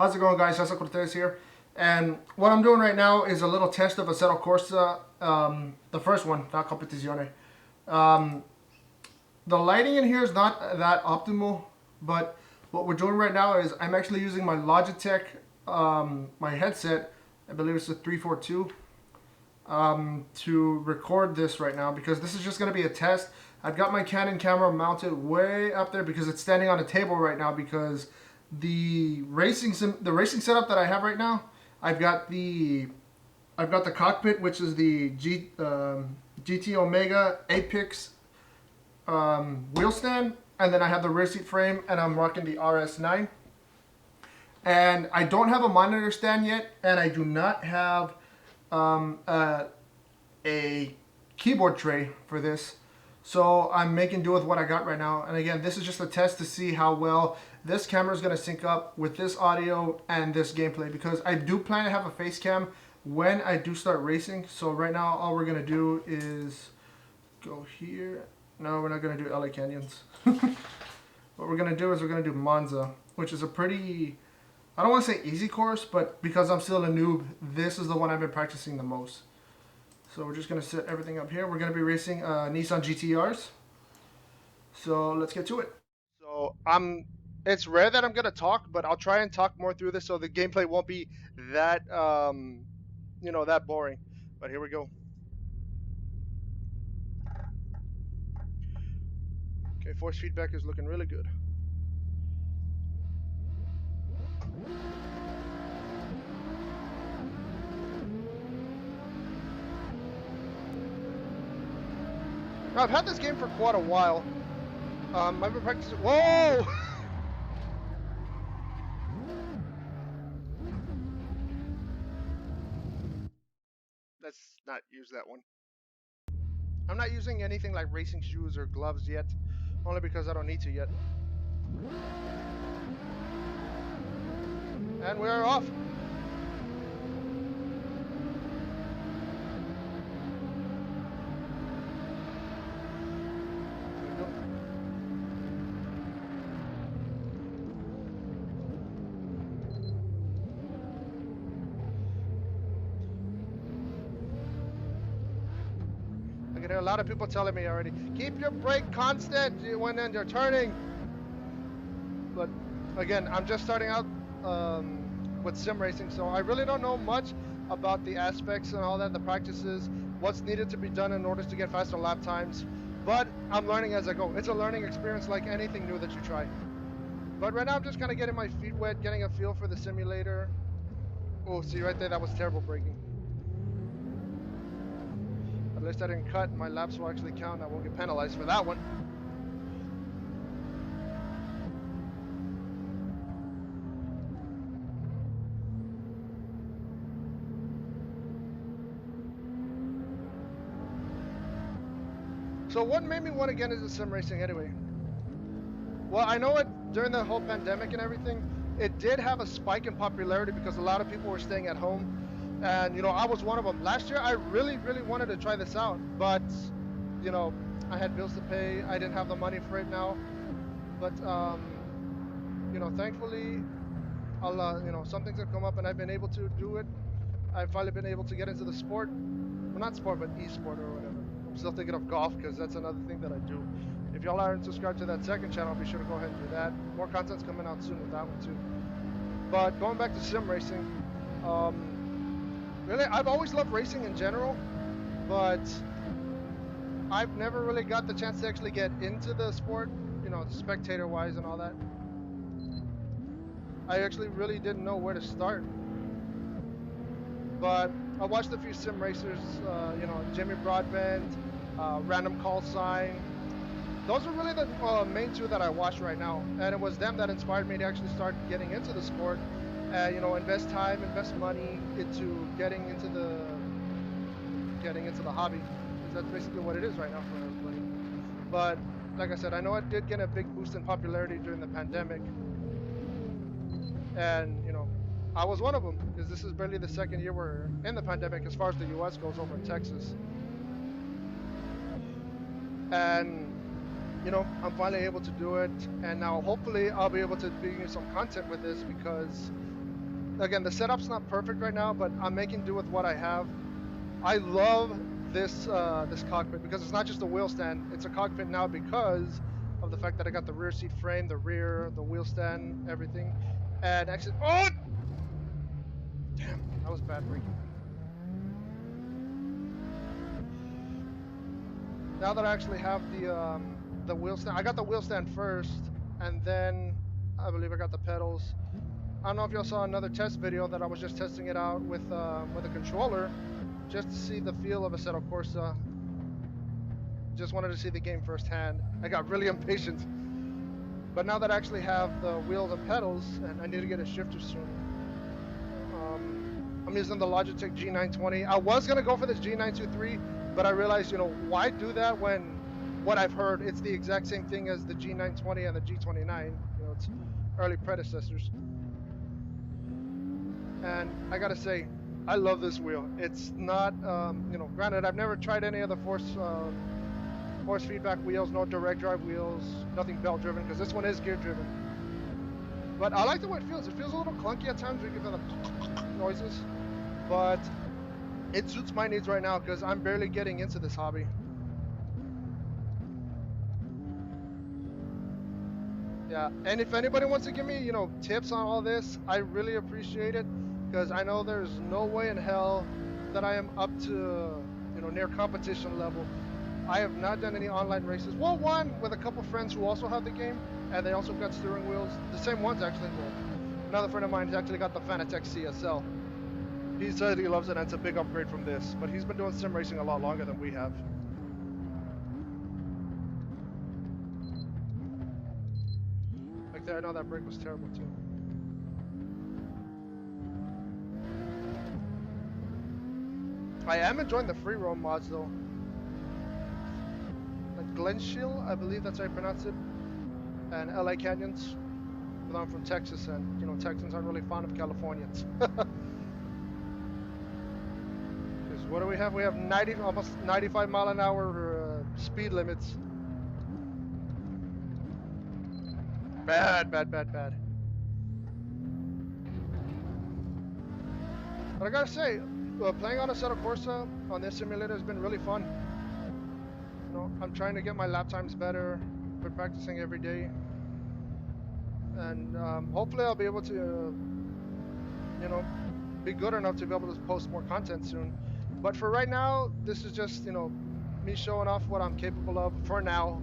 How's it going, guys? Assetto here. And what I'm doing right now is a little test of Assetto Corsa, the first one, not Competizione. Um, the lighting in here is not that optimal, but what we're doing right now is I'm actually using my Logitech, my headset, I believe it's a 342, to record this right now because this is just going to be a test. I've got my Canon camera mounted way up there because it's standing on a table right now because the racing setup that I have right now, I've got the cockpit, which is the GTOmega Apex wheel stand, and then I have the rear seat frame, and I'm rocking the RS9. And I don't have a monitor stand yet, and I do not have a keyboard tray for this. So I'm making do with what I got right now. And again, this is just a test to see how well this camera is going to sync up with this audio and this gameplay, because I do plan to have a face cam when I do start racing. So right now, all we're going to do is go here. No, we're not going to do LA Canyons. What we're going to do is we're going to do Monza, which is a pretty, I don't want to say easy course, but because I'm still a noob, this is the one I've been practicing the most. So we're just going to set everything up here. We're going to be racing Nissan GTRs. So let's get to it. So it's rare that I'm going to talk, but I'll try and talk more through this so the gameplay won't be that, that boring. But here we go. Okay, force feedback is looking really good. Now, I've had this game for quite a while. I've been practicing. Whoa! Let's not use that one. I'm not using anything like racing shoes or gloves yet, only because I don't need to yet. And we're off. I can hear a lot of people telling me already, keep your brake constant when you're turning. But again, I'm just starting out with sim racing, so I really don't know much about the aspects and all that, the practices, what's needed to be done in order to get faster lap times. But I'm learning as I go. It's a learning experience like anything new that you try. But right now I'm just kind of getting my feet wet, getting a feel for the simulator. Oh, see right there, that was terrible braking. At least I didn't cut. My laps will actually count. I won't get penalized for that one. So what made me want to get into sim racing anyway? Well, I know it during the whole pandemic and everything, it did have a spike in popularity because a lot of people were staying at home. And, I was one of them. Last year, I really, really wanted to try this out. But, I had bills to pay. I didn't have the money for it now. But, thankfully, some things have come up and I've been able to do it. I've finally been able to get into the sport. Well, not sport, but e-sport or whatever. I'm still thinking of golf because that's another thing that I do. If y'all aren't subscribed to that second channel, be sure to go ahead and do that. More content's coming out soon with that one too. But going back to sim racing, really, I've always loved racing in general, but I've never really got the chance to actually get into the sport, spectator-wise and all that. I actually really didn't know where to start. But I watched a few sim racers, Jimmy Broadbent, Random Call Sign. Those are really the main two that I watch right now, and it was them that inspired me to actually start getting into the sport. Invest time, invest money into getting into the hobby, because that's basically what it is right now for everybody. But like I said, I know it did get a big boost in popularity during the pandemic, and I was one of them because this is barely the second year we're in the pandemic as far as the U.S. goes over in Texas, and I'm finally able to do it, and now hopefully I'll be able to bring you some content with this because again, the setup's not perfect right now, but I'm making do with what I have. I love this cockpit because it's not just a wheel stand; it's a cockpit now because of the fact that I got the rear seat frame, the rear, the wheel stand, everything, and actually, oh, damn, that was bad braking. Now that I actually have the wheel stand, I got the wheel stand first, and then I believe I got the pedals. I don't know if y'all saw another test video that I was just testing it out with a controller, just to see the feel of Assetto Corsa. Just wanted to see the game firsthand. I got really impatient, but now that I actually have the wheels and pedals, and I need to get a shifter soon. I'm using the Logitech G920. I was gonna go for this G923, but I realized, why do that when what I've heard, it's the exact same thing as the G920 and the G29. It's early predecessors. And I gotta say, I love this wheel. It's not, granted, I've never tried any other force feedback wheels, no direct drive wheels, nothing belt driven, because this one is gear driven. But I like the way it feels. It feels a little clunky at times when you get the noises, but it suits my needs right now because I'm barely getting into this hobby. Yeah, and if anybody wants to give me, tips on all this, I really appreciate it because I know there's no way in hell that I am up to, near competition level. I have not done any online races. Well, one with a couple friends who also have the game, and they also got steering wheels. The same ones, actually. Well, another friend of mine has actually got the Fanatec CSL. He said he loves it, and it's a big upgrade from this. But he's been doing sim racing a lot longer than we have. Like there, I know that brake was terrible too. I am enjoying the free roam mods though. Like Glenshill, I believe that's how you pronounce it, and LA Canyons. But I'm from Texas, and Texans aren't really fond of Californians. Because what do we have? We have almost 95 mile an hour speed limits. Bad. But I gotta say, playing on Assetto Corsa on this simulator has been really fun. I'm trying to get my lap times better. Been practicing every day, and hopefully I'll be able to, be good enough to be able to post more content soon. But for right now, this is just, me showing off what I'm capable of for now.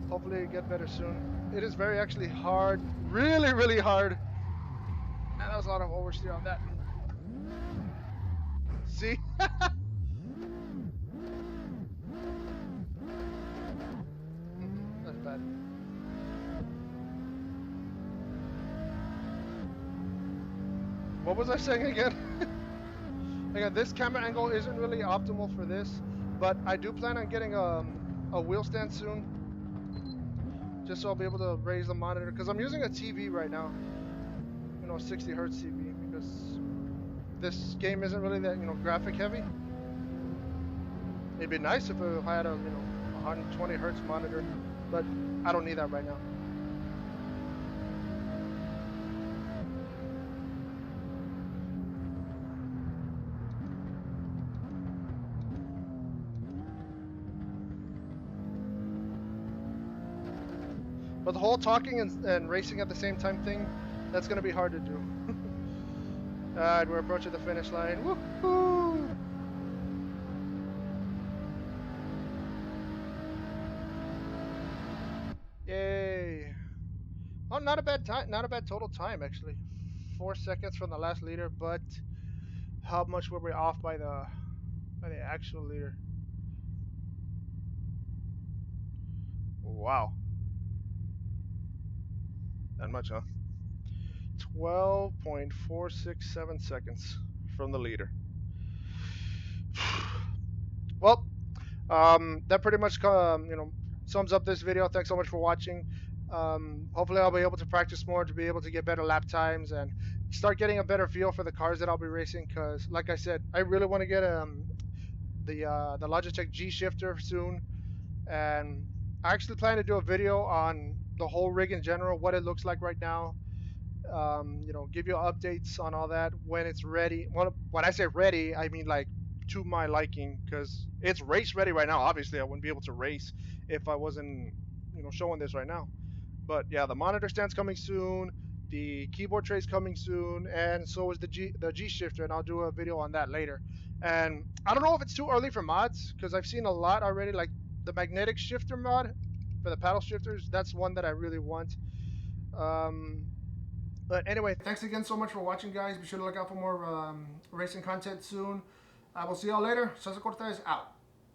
Hopefully it get better soon. It is very actually hard, really, really hard. And that was a lot of oversteer on that. See? That's bad. What was I saying again? Again, this camera angle isn't really optimal for this, but I do plan on getting a wheel stand soon, just so I'll be able to raise the monitor, because I'm using a TV right now, 60 hertz TV, because this game isn't really that, graphic heavy. It'd be nice if I had a, 120 hertz monitor, but I don't need that right now. But the whole talking and racing at the same time thing, that's going to be hard to do. Alright, we're approaching the finish line. Woohoo! Yay! Oh, not a bad time. Not a bad total time, actually. 4 seconds from the last leader, but how much were we off by the actual leader? Wow. That much, huh? 12.467 seconds from the leader. Well, that pretty much sums up this video. Thanks so much for watching. Hopefully I'll be able to practice more to be able to get better lap times and start getting a better feel for the cars that I'll be racing, because like I said, I really want to get the Logitech G shifter soon, and I actually plan to do a video on the whole rig in general, what it looks like right now, You know, give you updates on all that when it's ready. When I say ready, I mean like to my liking, because it's race ready right now. Obviously, I wouldn't be able to race if I wasn't, you know, showing this right now. But yeah, the monitor stand's coming soon. The keyboard tray's coming soon, and so is the G shifter, and I'll do a video on that later. And I don't know if it's too early for mods, because I've seen a lot already, like the magnetic shifter mod for the paddle shifters. That's one that I really want. But anyway, thanks again so much for watching, guys. Be sure to look out for more racing content soon. I will see y'all later. Cesar Cortez out.